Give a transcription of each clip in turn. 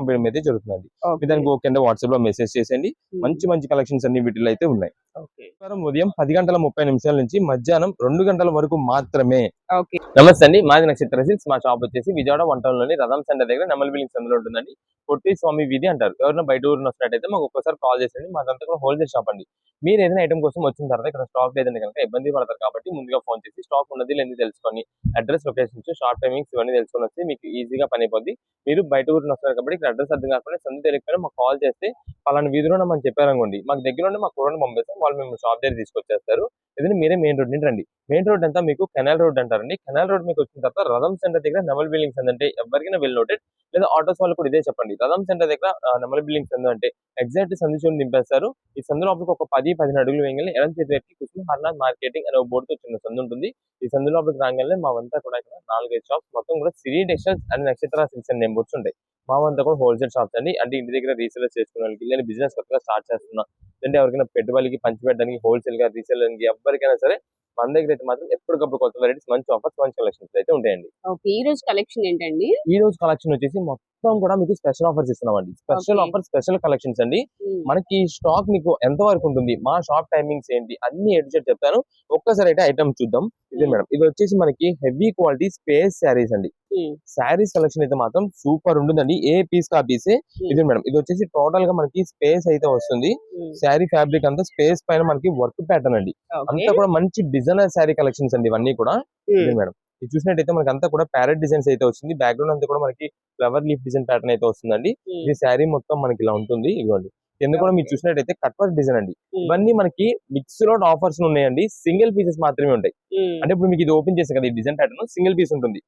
పంపించడం అయితే జరుగుతుంది. మీరు దానికి కింద వాట్సాప్ లో మెసేజ్ చేసేయండి. మంచి మంచి కలెక్షన్స్ అన్ని వీటిలో అయితే ఉన్నాయి. ఉదయం 10:30 నుంచి మధ్యాహ్నం 2 గంటల వరకు మాత్రమే. నమస్తే అండి, మాది నక్షత్ర సిల్క్స్. మా షాప్ వచ్చేసి విజయవాడ 1 టౌన్ లోని రథం సెంటర్ దగ్గర నెమల్ బిల్డింగ్స్ అందులో ఉంటుందండి. పొట్టి స్వామి వీధి అంటారు. ఎవరైనా బయట ఊరిని వస్తున్నట్టయితే మాకు ఒక్కసారి కాల్ చేసేయండి. మాదంతా కూడా హోల్సేల్ షాప్ అండి. మీరు ఏదైనా ఐటమ్ కోసం వచ్చిన తర్వాత ఇక్కడ స్టాక్ లేదంటే కనుక ఇబ్బంది పడతారు కాబట్టి ముందుగా ఫోన్ చేసి స్టాక్ ఉన్నది లేని తెలుసుకొని అడ్రస్, లొకేషన్స్, షార్ట్ టైమింగ్స్ ఇవన్నీ తెలుసుకొని వస్తే మీకు ఈజీగా పని అయిపోద్ది. మీరు బయట ఊరిని వస్తారు కాబట్టి ఇక్కడ అడ్రస్ అర్థం కాకుండా సందు తెలియకపోయినా మాకు కాల్ చేస్తే పలానా వీధిలో మనం చెప్పారనుకోండి, మాకు దగ్గర మా కూరని పంపిస్తాం. వాళ్ళు మేము షాప్ దగ్గర తీసుకొచ్చేస్తారు. ఏదైనా మీరే మెయిన్ రోడ్ నుండి రండి. మెయిన్ రోడ్ అంతా మీకు కెనాల్ రోడ్ అంటారండి. కెనాల్ రోడ్ మీకు వచ్చిన తర్వాత రథం సెంటర్ దగ్గర నెమల్ బిల్డింగ్స్ అంటే ఎవరికైనా వెల్ నోటెడ్, లేదా ఆటోస్ వాళ్ళు కూడా ఇదే చెప్పండి. రథం సెంటర్ దగ్గర నెమల్ బిల్డింగ్స్ అంటే ఎగ్జాక్ట్ సందు చూని దింపేస్తారు. ఈ సందు లోపలికి ఒక 10-15 అడుగులు వేయగానే ఎడం చేతి వైపుకి కుసుమ హర్నాథ్ మార్కెటింగ్ అనే బోర్డుతో చిన్న సందు ఉంటుంది. ఈ సందు లోపలికి రాగానే మావంతా కూడా ఇక్కడ 4-5 షాప్స్ మొత్తం కూడా సిరి టెక్స్టైల్స్ అండ్ నక్షత్ర సిల్క్స్ అనే నేమ్ బోర్డ్స్ ఉంటాయి. మావంతా కూడా హోల్సేల్ షాప్స్ అండి. అంటే ఇంటి దగ్గర రీసేల్ చేసుకునే వాళ్ళకి, లేదా బిజినెస్ కొత్తగా స్టార్ట్ చేస్తున్నా, అంటే ఎవరికైనా పెట్టుబడికి పంచిపెట్టడానికి, హోల్సేల్ గా రీసేల్ ఎవరికైనా సరే మన దగ్గర అయితే మాత్రం ఎప్పటికప్పుడు కొత్త వెరైటీస్, మంచి ఆఫర్స్, మంచి కలెక్షన్స్ అయితే ఉంటాయండి. ఈ రోజు కలెక్షన్ ఏంటండి? ఈ రోజు కలెక్షన్ వచ్చేసి మొత్తం కూడా మీకు స్పెషల్ ఆఫర్స్ ఇస్తున్నామండి. స్పెషల్ ఆఫర్, స్పెషల్ కలెక్షన్స్ అండి. మనకి స్టాక్ మీకు ఎంత వరకు ఉంటుంది, మా షాప్ టైమింగ్స్ ఏంటి, అన్ని ఎడ్జెట్ చెప్తాను. ఒక్కసారి అయితే ఐటమ్ చూద్దాం. ఇదే మేడం, ఇది వచ్చేసి మనకి హెవీ క్వాలిటీ స్పేస్ శారీస్ అండి. శారీస్ కలెక్షన్ అయితే మాత్రం సూపర్ ఉంటుందండి. ఏ పీస్ కా పీసే. ఇది మేడం, ఇది వచ్చేసి టోటల్ గా మనకి స్పేస్ అయితే వస్తుంది. శారీ ఫ్యాబ్రిక్ అంతా స్పేస్ పైన మనకి వర్క్ ప్యాటర్న్ అండి. అంతా కూడా మంచి డిజైనర్ శారీ కలెక్షన్స్ అండి ఇవన్నీ కూడా. ఇది మేడం, ఇది చూసినట్టయితే మనకి అంతా కూడా ప్యారెట్ డిజైన్స్ అయితే వస్తుంది. బ్యాక్గ్రౌండ్ అంతా కూడా మనకి ఫ్లవర్ లీఫ్ డిజైన్ ప్యాటర్న్ అయితే వస్తుందండి. ఇది శారీ మొత్తం మనకి ఇలా ఉంటుంది. ఇదిగోండి, కింద కూడా మీరు చూసినట్టయితే కట్ వర్క్ డిజైన్ అండి. ఇవన్నీ మనకి మిక్స్ లోడ్ ఆఫర్స్ ఉన్నాయండి. సింగిల్ పీసెస్ మాత్రమే ఉంటాయి. అంటే ఇప్పుడు మీకు ఇది ఓపెన్ చేస్తే కదా, ఈ డిజైన్ ప్యాటర్న్ సింగిల్ పీస్ ఉంటుంది.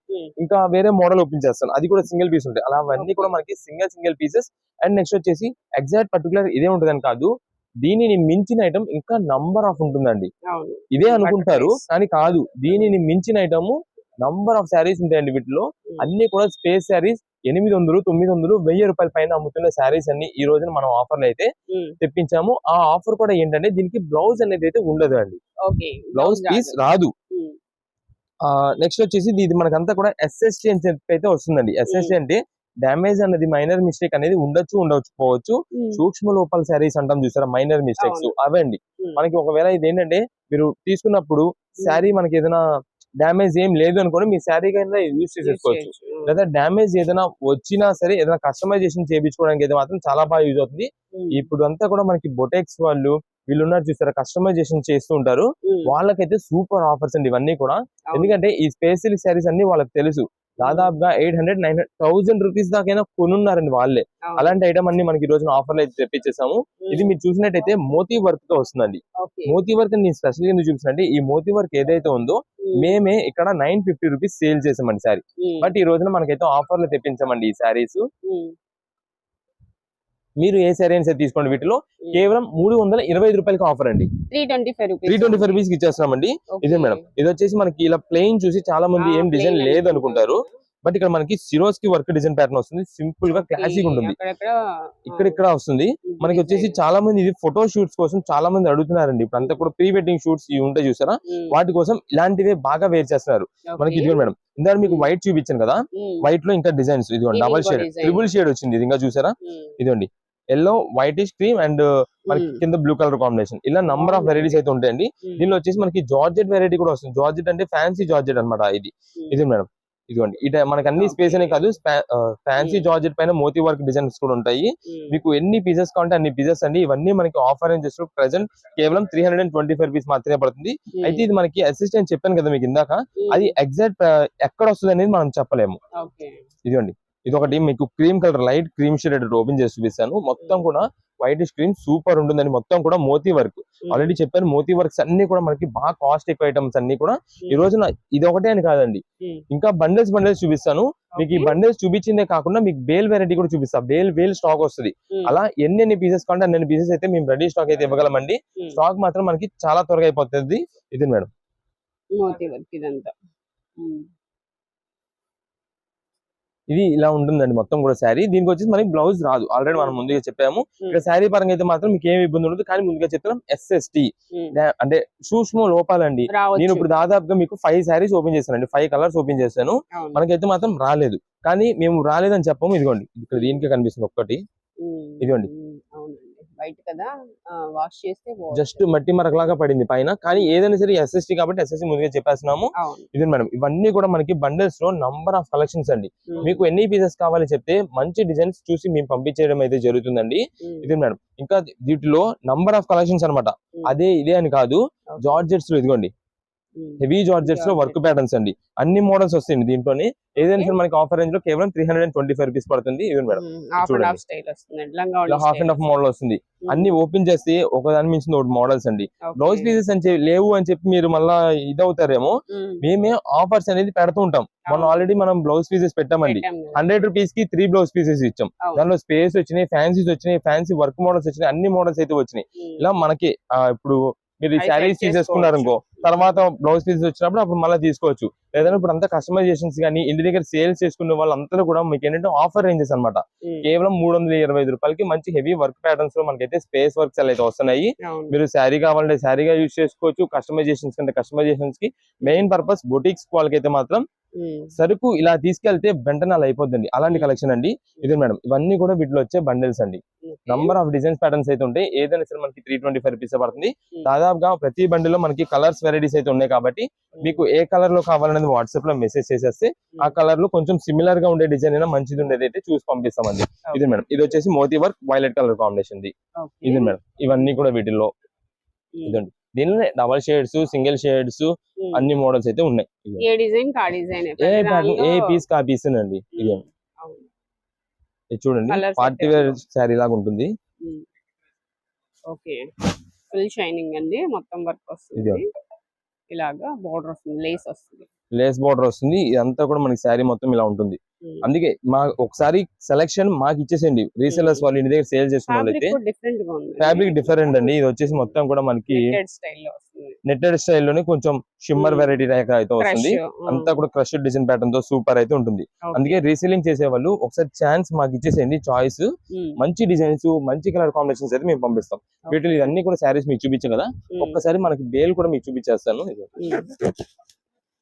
ఇంకా వేరే మోడల్ ఓపెన్ చేస్తాను, అది కూడా సింగిల్ పీస్ ఉంటాయి. అలా అవన్నీ కూడా మనకి సింగిల్ పీసెస్. అండ్ నెక్స్ట్ వచ్చేసి ఎగ్జాక్ట్ పర్టికులర్ ఇదే ఉంటుందని కాదు, దీనిని మించిన ఐటమ్ ఇంకా నంబర్ ఆఫ్ ఉంటుందండి. ఇదే అనుకుంటారు కానీ కాదు, దీనిని మించిన ఐటమ్ నంబర్ ఆఫ్ శారీస్ ఉంటాయండి వీటిలో. అన్ని కూడా స్పేస్ శారీస్ 800, 900, 1000 రూపాయల పైన అమ్ముతున్న శారీస్ అన్ని ఈ రోజున మనం ఆఫర్లు అయితే తెప్పించాము. ఆ ఆఫర్ కూడా ఏంటంటే దీనికి బ్లౌజ్ అనేది అయితే ఉండదు అండి. బ్లౌజ్ పీస్ రాదు. నెక్స్ట్ వచ్చేసి ఇది మనకంతా కూడా ఎస్ఎస్టీ అని చెప్పి అయితే వస్తుందండి. ఎస్ఎస్టీ అంటే డ్యామేజ్ అనేది, మైనర్ మిస్టేక్ అనేది ఉండకపోవచ్చు. సూక్ష్మ లోపాల శారీస్ అంటాం చూసారా, మైనర్ మిస్టేక్స్ అవండి. మనకి ఒకవేళ ఇది ఏంటంటే మీరు తీసుకున్నప్పుడు శారీ మనకి ఏదైనా డ్యామేజ్ ఏం లేదు అనుకోండి, మీ శారీ కింద యూజ్ చేసేసుకోవచ్చు. లేదా డ్యామేజ్ ఏదైనా వచ్చినా సరే ఏదైనా కస్టమైజేషన్ చేయించుకోవడానికి అయితే మాత్రం చాలా బాగా యూజ్ అవుతుంది. ఇప్పుడు అంతా కూడా మనకి బొటెక్స్ వాళ్ళు వీళ్ళు ఉన్నారు చూసారా, కస్టమైజేషన్ చేస్తూ ఉంటారు. వాళ్ళకైతే సూపర్ ఆఫర్స్ అండి ఇవన్నీ కూడా. ఎందుకంటే ఈ స్పెషల్ శారీస్ అన్ని వాళ్ళకి తెలుసు. దాదాపుగా 800-900 రూపీస్ దాకైనా కొనున్నారండి వాళ్ళే. అలాంటి ఐటమ్ అన్ని మనకి ఈ రోజున ఆఫర్లు అయితే తెప్పించేసాము. ఇది మీరు చూసినట్టయితే మోతీ వర్క్ తో వస్తుందండి. మోతీ వర్క్ నేను స్పెషల్ గా చూపిస్తానండి. ఈ మోతీ వర్క్ ఏదైతే ఉందో మేమే ఇక్కడ 950 రూపీస్ సేల్ చేసామండి శారీ. బట్ ఈ రోజున మనకైతే ఆఫర్లు తెప్పించామండి ఈ శారీస్. మీరు ఏ శారీ అయినా తీసుకోండి, వీటిలో కేవలం 325 రూపాయలకి ఆఫర్ అండి. 325 రూపీస్ ఇచ్చేస్తున్నామండి. ఇదే మేడం, ఇది వచ్చేసి మనకి ఇలా ప్లెయిన్ చూసి చాలా మంది ఏం డిజైన్ లేదు అనుకుంటారు. బట్ ఇక్కడ మనకి సిరోస్ కి వర్క్ డిజైన్ ప్యాటర్న్ వస్తుంది. సింపుల్ గా క్లాసిక్ ఉంటుంది. ఇక్కడ వస్తుంది మనకి వచ్చేసి. చాలా మంది ఇది ఫోటో షూట్స్ కోసం చాలా మంది అడుగుతున్నారండి. ఇప్పుడు అంతా కూడా ప్రీ వెడ్డింగ్ షూట్స్ ఉంటాయి చూసారా, వాటి కోసం ఇలాంటివే బాగా వేర్ చేస్తున్నారు. మనకి ఇదిగో మేడం, ఇందాక మీకు వైట్ చూపించాను కదా, వైట్ లో ఇంకా డిజైన్స్ ఇదిగోండి, డబల్ షేడ్, ట్రిపుల్ షేడ్ వచ్చింది. ఇది ఇంకా చూసారా, ఇదిగోండి ఎల్లో, వైటిష్ క్రీమ్ అండ్ మనకి కింద బ్లూ కలర్ కాంబినేషన్. ఇలా నంబర్ ఆఫ్ వెరైటీస్ అయితే ఉంటాయండి. దీనిలో వచ్చేసి మనకి జార్జెట్ వెరైటీ కూడా వస్తుంది. జార్జెట్ అంటే ఫ్యాన్సీ జార్జెట్ అనమాట. ఇది మేడం, ఇదిగోండి. మనకి అన్ని స్పేస్ అనే కాదు, ఫ్యాన్సీ జార్జెట్ పైన మోతీ వర్క్ డిజైన్స్ కూడా ఉంటాయి. మీకు ఎన్ని పీసెస్ కావాలంటే అన్ని పీసెస్ అండి. ఇవన్నీ మనకి ఆఫర్ అని చేస్తూ ప్రెసెంట్ కేవలం 325 రూపీస్ మాత్రమే పడుతుంది. అయితే ఇది మనకి అసిస్టెంట్ చెప్పాను కదా మీకు ఇందాక, అది ఎగ్జాక్ట్ ఎక్కడ వస్తుంది అనేది మనం చెప్పలేము. ఇదిగోండి, ఇది ఒకటి మీకు cream colour, light cream shade open చేసి చూపిస్తాను. మొత్తం కూడా వైట్ స్క్రీన్ సూపర్ ఉంటుందండి. మొత్తం కూడా మోతీ వర్క్ ఆల్రెడీ చెప్పాను. మోతీ వర్క్స్ అన్ని కూడా మనకి బాగా కాస్ట్ ఎక్కువ ఐటమ్స్ అన్ని కూడా ఈ రోజున ఇది ఒకటే అని కాదండి, ఇంకా బండిల్స్ చూపిస్తాను మీకు. ఈ బండిల్స్ చూపించిందే కాకుండా మీకు బేల్ వెరైటీ కూడా చూపిస్తా. బేల్ స్టాక్ వస్తుంది. అలా ఎన్ని పీసెస్ కావాలంటే అన్ని పీసెస్ అయితే మేము రెడీ స్టాక్ అయితే ఇవ్వగలమండి. స్టాక్ మాత్రం మనకి చాలా త్వరగా అయిపోతుంది. ఇది మేడం, ఇది ఇలా ఉంటుందండి మొత్తం కూడా శారీ. దీనికి వచ్చేసి మనకి బ్లౌజ్ రాదు, ఆల్రెడీ మనం ముందుగా చెప్పాము. ఇక్కడ శారీ పరంగా అయితే మాత్రం మీకు ఏమి ఇబ్బంది ఉండదు, కానీ ముందుగా చెప్తాం SST అంటే సూక్ష్మ లోపాలండి. నేను ఇప్పుడు దాదాపుగా మీకు 5 శారీస్ ఓపెన్ చేశానండి, 5 కలర్స్ ఓపెన్ చేశాను. మనకైతే మాత్రం రాలేదు, కానీ మేము రాలేదని చెప్పము. ఇదిగోండి ఇక్కడ దీనికి కనిపిస్తుంది ఒక్కటి, ఇదిగోండి వైట్ కదా, వాష్ చేస్తే జస్ట్ మట్టి మరకలాగా పడింది పైన. కానీ ఏదైనా సరే SST కాబట్టి SST ముందుగా చెప్పేస్తున్నాము. ఇది మేడం, ఇవన్నీ కూడా మనకి బండిల్స్ లో నంబర్ ఆఫ్ కలెక్షన్స్ అండి. మీకు ఎన్ని పీసెస్ కావాలి చెప్తే మంచి డిజైన్స్ చూసి మేము పంపించడం అయితే జరుగుతుందండి. ఇది మేడం, ఇంకా వీటిలో నంబర్ ఆఫ్ కలెక్షన్స్ అనమాట. ఇదే అని కాదు, జార్జెట్స్ లో ఇదిగోండి హెవీ జార్జెట్స్ లో వర్క్ ప్యాటర్న్స్ అండి. అన్ని మోడల్స్ వస్తాయండి దీంట్లోనే. ఏదైనా సరే మనకి ఆఫర్ రేంజ్ లో కేవలం 325 రూపీస్ పడుతుంది. ఇది మేడం చూడండి, హాఫ్ అండ్ హాఫ్ మోడల్ వస్తుంది. అన్ని ఓపెన్ చేస్తే ఒకదాని మించిన ఒకటి మోడల్స్ అండి. బ్లౌజ్ పీసెస్ అని లేవు అని చెప్పి మీరు మళ్ళా ఇదవుతారేమో. మేమే ఆఫర్స్ అనేది పెడుతూ ఉంటాం. మనం ఆల్రెడీ మనం బ్లౌజ్ పీసెస్ పెట్టామండి. 100 రూపీస్ కి 3 బ్లౌజ్ పీసెస్ ఇచ్చాం. దానిలో స్పేస్ వచ్చినాయి, ఫ్యాన్సీస్ వచ్చినాయి, ఫ్యాన్సీ వర్క్ మోడల్స్ వచ్చినాయి, అన్ని మోడల్స్ అయితే వచ్చినాయి. ఇలా మనకి ఇప్పుడు మీరు శారీస్ తీసేసుకున్నారు అనుకో, తర్వాత బ్లౌజ్ పీసెస్ వచ్చినప్పుడు అప్పుడు మళ్ళీ తీసుకోవచ్చు. లేదంటే ఇప్పుడు అంతా కస్టమైజేషన్స్ కానీ ఇంటి దగ్గర సేల్స్ చేసుకునే వాళ్ళంతా కూడా మీకు ఏంటంటే ఆఫర్ రేంజెస్ అనమాట. కేవలం 325 రూపాయలకి మంచి హెవీ వర్క్ ప్యాటర్న్స్ లో మనకైతే స్పేస్ వర్క్స్ అయితే వస్తున్నాయి. మీరు శారీ కావాలంటే శారీగా యూజ్ చేసుకోవచ్చు, కస్టమైజేషన్స్ కంటే కస్టమైజేషన్స్ కి. మెయిన్ పర్పస్ బొటిక్స్ వాళ్ళకైతే మాత్రం సరుకు ఇలా తీసుకెళ్తే వెంటనే అలా అయిపోతుంది, అలాంటి కలెక్షన్ అండి. ఇది మేడం, ఇవన్నీ కూడా వీటిలో వచ్చే బండిల్స్ అండి. నంబర్ ఆఫ్ డిజైన్స్ ప్యాటర్న్స్ అయితే ఉంటాయి. ఏదైనా సరే మనకి 325 రూపీస్ పడుతుంది. దాదాపుగా ప్రతి బండిలో మనకి కలర్స్ వెరైటీస్ అయితే ఉన్నాయి కాబట్టి మీకు ఏ కలర్ లో కావాలనేది వాట్సాప్ లో మెసేజ్ చేసేస్తే ఆ కలర్ లో కొంచెం సిమిలర్ గా ఉండే డిజైన్ అయినా మంచిది ఉండేది అయితే చూసి పంపిస్తామండి. ఇది మేడం, ఇది వచ్చేసి మోతీ వర్క్ వైలెట్ కలర్ కాంబినేషన్. ఇది మేడం, ఇవన్నీ కూడా వీటిల్లో ఇదండి. దీనిలో డబల్ షేడ్స్, సింగిల్ షేడ్స్ అన్ని మోడల్స్ అయితే ఉన్నాయి. ఏ పీస్ కా పీస్ అండి. ఇది చూడండి, పార్టీ వేర్ శారీ లాగా ఉంటుంది. ఓకే, ఫుల్ షైనింగ్ అండి, మొత్తం వర్క్ వస్తుంది. ఇలాగా బోర్డర్ వస్తుంది, లేస్ వస్తుంది, లేస్ బోర్డర్ వస్తుంది. ఇదంతా కూడా మనకి శారీ మొత్తం ఇలా ఉంటుంది. అందుకే మా ఒకసారి సెలక్షన్ మాకు ఇచ్చేసేయండి. రీసెలర్స్ వాళ్ళు ఇంటి దగ్గర సేల్ చేసుకున్న వాళ్ళైతే ఫ్యాబ్రిక్ డిఫరెంట్ అండి. ఇది వచ్చేసి మొత్తం కూడా మనకి నెట్టెడ్ స్టైల్లోనే కొంచెం షిమ్మర్ వెరైటీ అయితే వస్తుంది. అంతా కూడా క్రష్ డిజైన్ ప్యాటర్న్ తో సూపర్ అయితే ఉంటుంది. అందుకే రీసెలింగ్ చేసే వాళ్ళు ఒకసారి ఛాన్స్ మాకు ఇచ్చేసేయండి. చాయిస్ మంచి డిజైన్స్, మంచి కలర్ కాంబినేషన్స్ అయితే మేము పంపిస్తాం. వీటిలో ఇవన్నీ కూడా శారీస్ మీకు చూపించాం కదా, ఒక్కసారి మనకి బేల్ కూడా మీకు చూపించేస్తాను.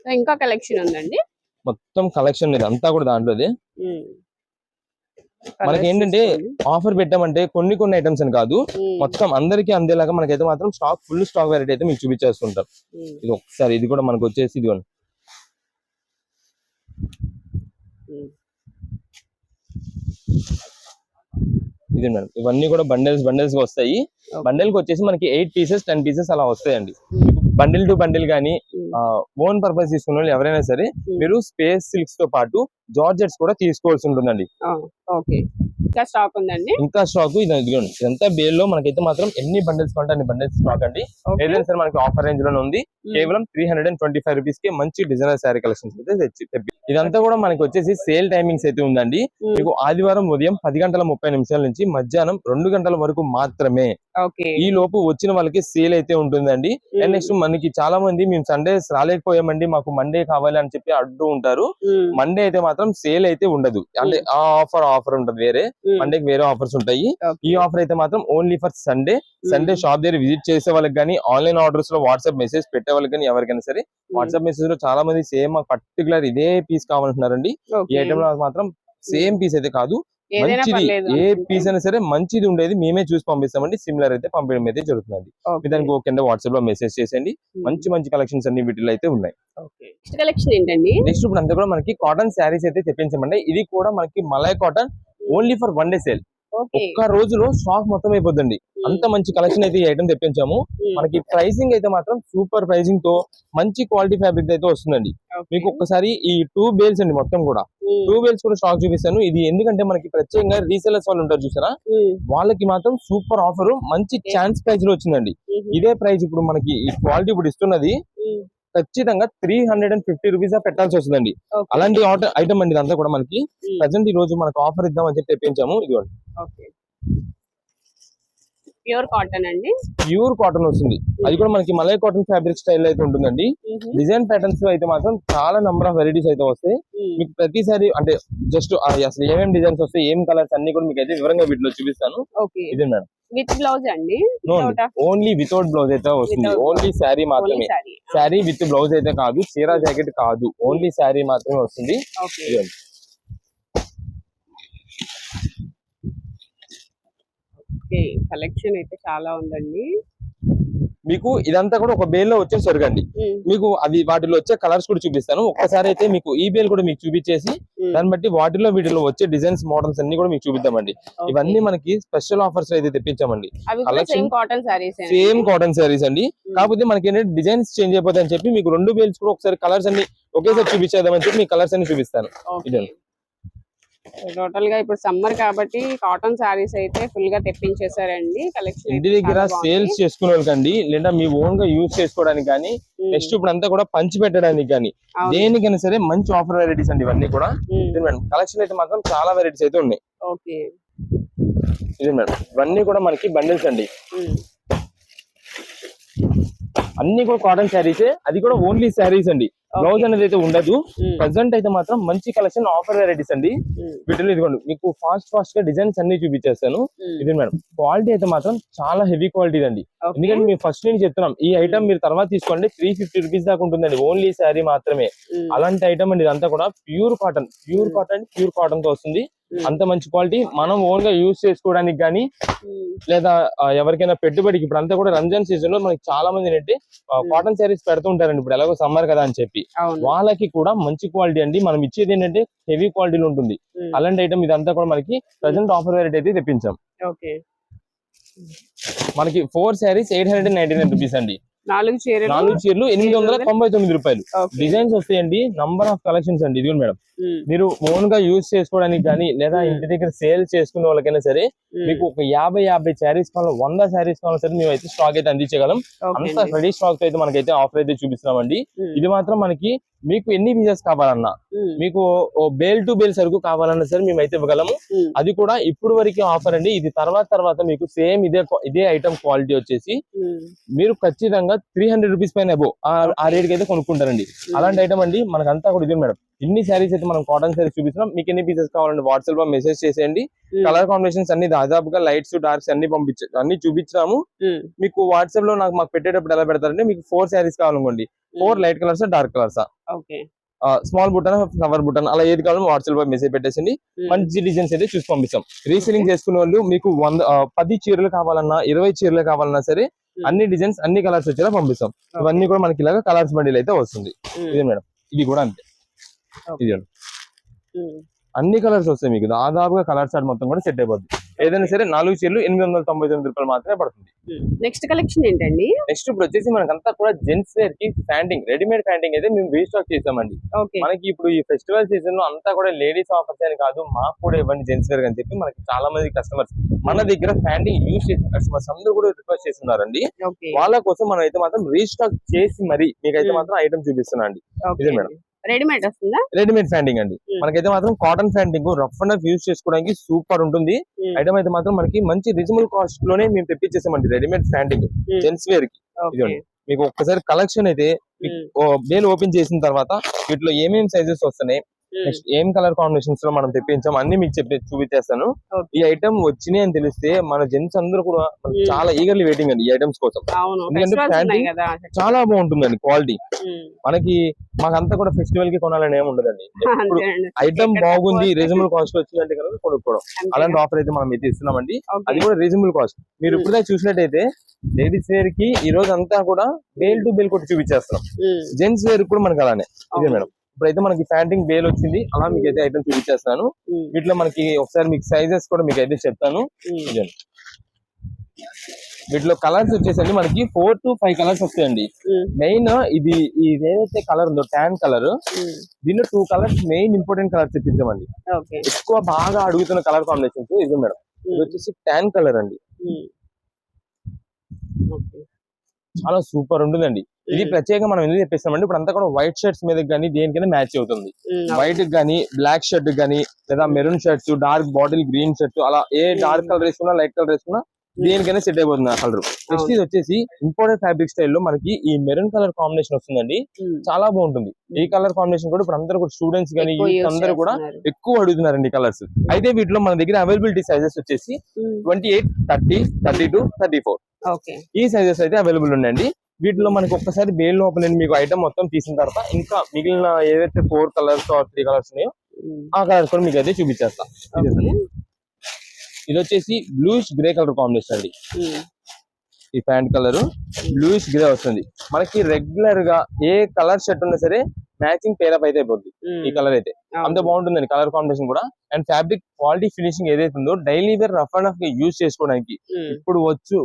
ఇంకా కలెక్షన్ ఉందండి, మొత్తం కలెక్షన్ అంతా కూడా దాంట్లోదే. మనకి ఏంటంటే ఆఫర్ పెట్టామంటే కొన్ని ఐటమ్స్ అని కాదు, మొత్తం అందరికి అందేలాగా మనకైతే మాత్రం స్టాక్ ఫుల్ స్టాక్ వెరైటీ అయితే మీకు చూపించేస్తుంటాం. ఇది ఒకసారి ఇది కూడా మనకు వచ్చేసి ఇది ఇది మేడం, ఇవన్నీ కూడా బండిల్స్ గా వస్తాయి. బండిల్ కి వచ్చేసి మనకి 8 పీసెస్ 10 పీసెస్ అలా వస్తాయండి. బండిల్ టు బండిల్ గానీ ఓన్ పర్పస్ తీసుకున్న వాళ్ళు ఎవరైనా సరే మీరు స్పేస్ సిల్క్స్ తో పాటు జార్జెట్స్ కూడా తీసుకోవాల్సి ఉంటుందండి. ఇంకా స్టాక్ ఉందండి, ఇంకా స్టాక్ ఇదిగోండి. ఇదంతా బేల్ లో మనకైతే మాత్రం ఎన్ని బండిల్స్ కొంటే అన్ని బండిల్స్ స్టాక్ అండి. ఏదైనా సరే మనకి ఆఫర్ రేంజ్ లోనే ఉంది. కేవలం 325 రూపీస్ కి మంచి డిజైనర్ శారీ కలెక్షన్స్ అయితే తెప్పి. ఇదంతా కూడా మనకి వచ్చేసి సేల్ టైమింగ్స్ అయితే ఉందండి. మీకు ఆదివారం ఉదయం 10:30 నుంచి మధ్యాహ్నం 2 గంటల వరకు మాత్రమే. ఈ లోపు వచ్చిన వాళ్ళకి సేల్ అయితే ఉంటుందండి. అండ్ నెక్స్ట్ మనకి చాలా మంది మేము సండేస్ రాలేకపోయామండి, మాకు మండే కావాలి అని చెప్పి అడ్డు ఉంటారు. మండే అయితే మాత్రం సేల్ అయితే ఉండదు. అంటే ఆ ఆఫర్ ఉంటది, వేరే మండేకి వేరే ఆఫర్స్ ఉంటాయి. ఈ ఆఫర్ అయితే మాత్రం ఓన్లీ ఫర్ సండే షాప్ దగ్గర విజిట్ చేసే వాళ్ళకి కానీ, ఆన్లైన్ ఆర్డర్స్ లో వాట్సాప్ మెసేజ్ పెట్టే వాళ్ళకి కానీ, ఎవరికైనా సరే వాట్సాప్ మెసేజ్ లో చాలా మంది సేమ్ పర్టికులర్ ఇదే పీస్ కావాలంటున్నారండి. ఈ ఐటమ్ లో మాత్రం సేమ్ పీస్ అయితే కాదు, మంచిది ఏ పీస్ అయినా సరే మంచిది ఉండేది మేమే చూసి పంపిస్తామండి. సిమిలర్ అయితే పంపించడం అయితే జరుగుతుందండి. దానికి ఓకే వాట్సాప్ లో మెసేజ్ చేసేయండి. మంచి కలెక్షన్స్ అన్ని వీటిలో అయితే ఉన్నాయి. నెక్స్ట్ ఇప్పుడు అంతా కూడా మనకి కాటన్ శారీస్ అయితే తెప్పించామండి. ఇది కూడా మనకి malai cotton, only for 1 day sale. ఒక్క రోజులో స్టాక్ మొత్తం అయిపోతుంది. అంత మంచి కలెక్షన్ అయితే ఈ ఐటమ్ తెప్పించాము. మనకి ప్రైసింగ్ అయితే మాత్రం సూపర్ ప్రైసింగ్ తో మంచి క్వాలిటీ ఫ్యాబ్రిక్ అయితే వస్తుందండి. మీకు ఒక్కసారి ఈ 2 బేల్స్ అండి, మొత్తం కూడా 2 బేల్స్ కూడా స్టాక్ చూపిస్తాను. ఇది ఎందుకంటే మనకి ప్రత్యేకంగా రీసెలర్స్ వాళ్ళు ఉంటారు చూసారా, వాళ్ళకి మాత్రం సూపర్ ఆఫర్ మంచి ఛాన్స్ ప్రైస్ లో వచ్చిందండి. ఇదే ప్రైస్ ఇప్పుడు మనకి ఈ క్వాలిటీ ఇప్పుడు ఇస్తున్నది ఖచ్చితంగా 350 రూపీస్ పెట్టాల్సి వస్తుందండి. అలాంటి ఐటమ్ అండి ఇదంతా కూడా మనకి ప్రజెంట్ ఈ రోజు మనకు ఆఫర్ ఇద్దామని చెప్పి తెప్పించాము. ఇదిగోండి, ప్యూర్ కాటన్ అండి. ప్యూర్ కాటన్ వస్తుంది. అది కూడా మనకి మలై కాటన్ ఫ్యాబ్రిక్ స్టైల్ అయితే ఉంటుందండి. డిజైన్ ప్యాటర్న్స్ అయితే మాత్రం చాలా నంబర్ ఆఫ్ వెరైటీస్ అయితే వస్తాయి. మీకు ప్రతిసారి అంటే జస్ట్ అసలు ఏమేమి డిజైన్స్ వస్తాయి, ఏం కలర్స్ అన్ని కూడా మీకు అయితే వివరంగా వీటిలో చూపిస్తాను. ఇదే మేడం విత్ బ్లౌజ్ అండి. ఓన్లీ వితౌట్ బ్లౌజ్ అయితే వస్తుంది. ఓన్లీ శారీ మాత్రమే. శారీ విత్ బ్లౌజ్ అయితే కాదు, చీరా జాకెట్ కాదు, ఓన్లీ శారీ మాత్రమే వస్తుంది. కలెక్షన్ అయితే చాలా ఉందండి. మీకు ఇదంతా కూడా ఒక బేల్ లో వచ్చే సరుకండి. మీకు అవి వాటిలో వచ్చే కలర్స్ కూడా చూపిస్తాను. ఒక్కసారి అయితే మీకు ఈ బేల్ కూడా మీకు చూపించేసి దాన్ని బట్టి వీటిలో వచ్చే డిజైన్స్ మోడల్స్ అన్ని కూడా మీకు చూపిద్దామండి. ఇవన్నీ మనకి స్పెషల్ ఆఫర్స్ అయితే తెప్పించామండి. సేమ్ కాటన్ శారీస్ అండి. కాకపోతే మనకి ఏంటంటే డిజైన్స్ చేంజ్ అయిపోతాయి అని చెప్పి మీకు 2 బేల్స్ కూడా ఒకసారి కలర్స్ అన్ని ఒకేసారి చూపించేద్దామని చెప్పి మీకు కలర్స్ అన్ని చూపిస్తాను. ఇదండి టోటల్ గా ఇప్పుడు సమ్మర్ కాబట్టి కాటన్ సారీస్ అయితే ఫుల్ గా తెప్పించేసారండి. కలెక్షన్ ఇంటి దగ్గర సేల్స్ చేసుకునే వాళ్ళకండి, లేదా మీ ఓన్ గా యూజ్ చేసుకోవడానికి కానీ, నెక్స్ట్ ఇప్పుడు అంతా కూడా పంచి పెట్టడానికి కానీ, దేనికైనా సరే మంచి ఆఫర్ వెరైటీస్ అండి ఇవన్నీ కూడా. కలెక్షన్ అయితే మాత్రం చాలా వెరైటీస్ అయితే ఉన్నాయి. ఇది మేడం ఇవన్నీ కూడా మనకి బండిల్స్ అండి. అన్ని కూడా కాటన్ శారీసే, అది కూడా ఓన్లీ శారీస్ అండి. బ్లౌజ్ అనేది అయితే ఉండదు. ప్రెసెంట్ అయితే మాత్రం మంచి కలెక్షన్ ఆఫర్ వెరైటీస్ అండి. వీటిలో ఇదిగోండి మీకు ఫాస్ట్ గా డిజైన్స్ అన్ని చూపించేస్తాను. ఇది మేడం క్వాలిటీ అయితే మాత్రం చాలా హెవీ క్వాలిటీ అండి. ఎందుకంటే మేము ఫస్ట్ నుంచి చెప్తున్నాం, ఈ ఐటమ్ మీరు తర్వాత తీసుకోండి 350 రూపీస్ దాకా ఉంటుందండి, ఓన్లీ శారీ మాత్రమే. అలాంటి ఐటమ్ అండి ఇదంతా కూడా ప్యూర్ కాటన్ తో వస్తుంది. అంత మంచి క్వాలిటీ మనం ఓన్ గా యూజ్ చేసుకోవడానికి కానీ, లేదా ఎవరికైనా పెట్టుబడికి, ఇప్పుడు అంతా కూడా రంజాన్ సీజన్ లో మనకి చాలా మంది ఏంటంటే కాటన్ శారీస్ పెడుతూ ఉంటారండి. ఇప్పుడు ఎలాగో సమ్మర్ కదా అని చెప్పి వాళ్ళకి కూడా మంచి క్వాలిటీ అండి. మనం ఇచ్చేది ఏంటంటే హెవీ క్వాలిటీలో ఉంటుంది. అలాంటి ఐటమ్ ఇదంతా కూడా మనకి ప్రెసెంట్ ఆఫర్ వెరైటీ అయితే తెప్పించాం. మనకి 4 శారీస్ 899 రూపీస్ అండి. 4 చీరలు 899 రూపాయలు. డిజైన్స్ వస్తాయండి, నంబర్ ఆఫ్ కలెక్షన్స్ అండి. ఇది మేడం మీరు ఓన్ గా యూజ్ చేసుకోవడానికి కానీ, లేదా ఇంటి దగ్గర సేల్ చేసుకునే వాళ్ళకైనా సరే మీకు ఒక 50 శారీస్ కావాలి, 100 శారీస్ కావాలి సరే మేము అయితే స్టాక్ అయితే అందించగలం. అంత రెడీ స్టాక్ అయితే మనకైతే ఆఫర్ అయితే చూపిస్తున్నామండి. ఇది మాత్రం మనకి మీకు ఎన్ని పీసెస్ కావాలన్నా, మీకు బేల్ టు బేల్ సరుకు కావాలన్నా సరే మేము అయితే ఇవ్వగలము. అది కూడా ఇప్పుడు వరకు ఆఫర్ అండి. ఇది తర్వాత మీకు సేమ్ ఇదే ఐటమ్ క్వాలిటీ వచ్చేసి మీరు ఖచ్చితంగా 300 రూపీస్ పైన అబో ఆ రేట్ కి అయితే కొనుక్కుంటారండి. అలాంటి ఐటమ్ అండి మనకంతా కూడా ఇదే మేడం. ఇన్ని శారీస్ అయితే మనం కాటన్ శారీస్ చూపిస్తున్నాం. మీకు ఎన్ని పీసెస్ కావాలంటే వాట్సాప్ లో మెసేజ్ చేసేయండి. కలర్ కాంబినేషన్స్ అన్ని దాదాపుగా లైట్స్ డార్క్స్ అన్ని చూపించాము. మీకు వాట్సాప్ లో మాకు పెట్టేటప్పుడు ఎలా పెడతారంటే, మీకు 4 శారీస్ కావాలనుకోండి, 4 light colours dark colours, small button flower button అలా ఏది కావాలో వాట్సాప్ లో మెసేజ్ పెట్టేసింది. మంచి డిజైన్స్ అయితే చూసి పంపిస్తాం. రీసెల్లింగ్ చేసుకునే వాళ్ళు మీకు 10 చీరలు కావాలన్నా, 20 చీరలు కావాలన్నా సరే అన్ని డిజైన్స్ అన్ని కలర్స్ వచ్చేలా పంపిస్తాం. ఇవన్నీ కూడా మనకి ఇలాగా కలర్స్ బండిల్ అయితే వస్తుంది. ఇదే మేడం ఇది కూడా అంతే. ఇది అన్ని కలర్స్ వస్తాయి మీకు, దాదాపుగా కలర్ చార్ట్ మొత్తం కూడా సెట్ అయిపోద్ది. ఏదైనా సరే 4 చీరలు 899 రూపాయలు మాత్రమే పడుతుంది. నెక్స్ట్ కలెక్షన్ ఏంటండి? నెక్స్ట్ ఇప్పుడు వచ్చేసి మనకంతా కూడా జెంట్స్ వేర్ కి ప్యాంటింగ్, రెడీమేడ్ ప్యాంటింగ్ అయితే మేము రీస్టాక్ చేసామండి. మనకి ఇప్పుడు ఈ ఫెస్టివల్ సీజన్ లో అంతా కూడా లేడీస్ ఆఫర్స్ అని కాదు, మాకు కూడా ఇవ్వండి జెంట్స్ వేర్ అని చెప్పి మనకి చాలా మంది కస్టమర్స్ మన దగ్గర ప్యాంటింగ్ యూజ్ చేసిన కస్టమర్స్ అందరూ కూడా రిక్వెస్ట్ చేస్తున్నారండి. వాళ్ళ కోసం మనం అయితే మాత్రం రీస్టాక్ చేసి మరి మీకైతే మాత్రం ఐటమ్ చూపిస్తున్నా అండి. ఇదే మేడం రెడీమేడ్ వస్తుందా? రెడీమేడ్ ప్యాంటింగ్ అండి. మనకైతే మాత్రం cotton panting rough and use చేసుకోవడానికి సూపర్ ఉంటుంది. ఐటమ్ అయితే మాత్రం మనకి మంచి రీజనబుల్ కాస్ట్ లోనే మేము తెప్పించేసామండి రెడీమేడ్ ప్యాంటింగ్ జెంట్స్ వేర్ కి. మీకు ఒక్కసారి కలెక్షన్ అయితే బేల్ ఓపెన్ చేసిన తర్వాత వీటిలో ఏమేమి సైజెస్ వస్తున్నాయి, నెక్స్ట్ ఏం కలర్ కాంబినేషన్స్ లో మనం తెప్పించాం అన్ని మీకు చూపించేస్తాను. ఈ ఐటమ్ వచ్చినాయి అని తెలిస్తే మన జెంట్స్ అందరూ కూడా చాలా ఈగర్లీ వెయిటింగ్ అండి ఈ ఐటమ్స్ కోసం. ఎందుకంటే ప్యాంటింగ్ చాలా బాగుంటుందండి క్వాలిటీ. మాకంతా కూడా ఫెస్టివల్ కి కొనాలని ఏమి ఉండదండి. ఇప్పుడు ఐటమ్ బాగుంది రీజనబుల్ కాస్ట్ వచ్చిందంటే కనుక కొనుక్కోవడం. అలాంటి ఆఫర్ అయితే మనం అయితే ఇస్తున్నామండి. అది కూడా రీజనబుల్ కాస్ట్. మీరు ఇప్పుడే చూసినట్టయితే లేడీస్ వేర్ కి ఈ రోజు అంతా కూడా బేల్ టు బేల్ కొట్టి చూపించేస్తున్నాం. జెంట్స్ వేర్ కూడా మనకి అలానే. ఇదే మేడం ఇప్పుడైతే మనకి ప్యాంటింగ్ బేల్ వచ్చింది, అలా మీకు అయితే ఐటమ్ చూపించేస్తాను. వీటిలో మనకి ఒకసారి మీకు సైజెస్ కూడా మీకు అయితే చెప్తాను. వీటిలో కలర్స్ వచ్చేసండి మనకి 4 to 5 కలర్స్ వస్తాయండి. మెయిన్ ఇది ఏదైతే కలర్ ఉందో ట్యాన్ కలర్, దీనిలో 2 కలర్స్ మెయిన్ ఇంపార్టెంట్ కలర్స్ తెప్పించామండి. ఎక్కువ బాగా అడుగుతున్న కలర్ కాంబినేషన్స్ ఇది మేడం. ఇది వచ్చేసి ట్యాన్ కలర్ అండి, చాలా సూపర్ ఉంటుందండి. ఇది ప్రత్యేకంగా మనం ఎందుకు తెప్పిస్తామండి, ఇప్పుడు అంతా కూడా వైట్ షర్ట్స్ మీద కానీ దేనికైనా మ్యాచ్ అవుతుంది. వైట్ కానీ బ్లాక్ షర్ట్ కానీ, లేదా maroon shirts, dark bottle green shirts, అలా ఏ డార్క్ కలర్ వేసుకున్నా లైట్ కలర్ వేసుకున్నా దేనికైనా సెట్ అయిపోతుంది ఆ కలర్. నెక్స్ట్ ఇది వచ్చేసి ఇంపోర్టెడ్ ఫ్యాబ్రిక్ స్టైల్లో మనకి ఈ మెరూన్ కలర్ కాంబినేషన్ వస్తుందండి. చాలా బాగుంటుంది. ఈ కలర్ కాంబినేషన్ కూడా ఇప్పుడు అందరూ కూడా స్టూడెంట్స్ కానీ యూత్ అందరూ కూడా ఎక్కువ అడుగుతున్నారండి కలర్స్. అయితే వీటిలో మన దగ్గర అవైలబిలిటీ సైజెస్ వచ్చేసి 28, 30, 32, 34 ఈ సైజెస్ అయితే అవైలబుల్ ఉన్నాయండి. వీటిలో మనకి ఒక్కసారి బేల్ ఓపెన్ మీకు ఐటమ్ మొత్తం తీసిన తర్వాత ఇంకా మిగిలిన ఏదైతే 4 కలర్స్ 3 కలర్స్ ఉన్నాయో ఆ కలర్స్ కూడా మీకు అయితే చూపించేస్తా. ఇది వచ్చేసి బ్లూయిష్ గ్రే కలర్ కాంబినేషన్ అండి. ఈ ప్యాంట్ కలర్ బ్లూయిష్ గ్రే వస్తుంది. మనకి రెగ్యులర్ గా ఏ కలర్ షర్ట్ ఉన్నా సరే మ్యాచింగ్ పేరప్ అయితే అయిపోద్ది. ఈ కలర్ అయితే అంత బాగుంటుందండి కలర్ కాంబినేషన్ కూడా. అండ్ ఫ్యాబ్రిక్ క్వాలిటీ ఫినిషింగ్ ఏదైతే ఉందో daily wear rough and rough గా యూజ్ చేసుకోవడానికి ఇప్పుడు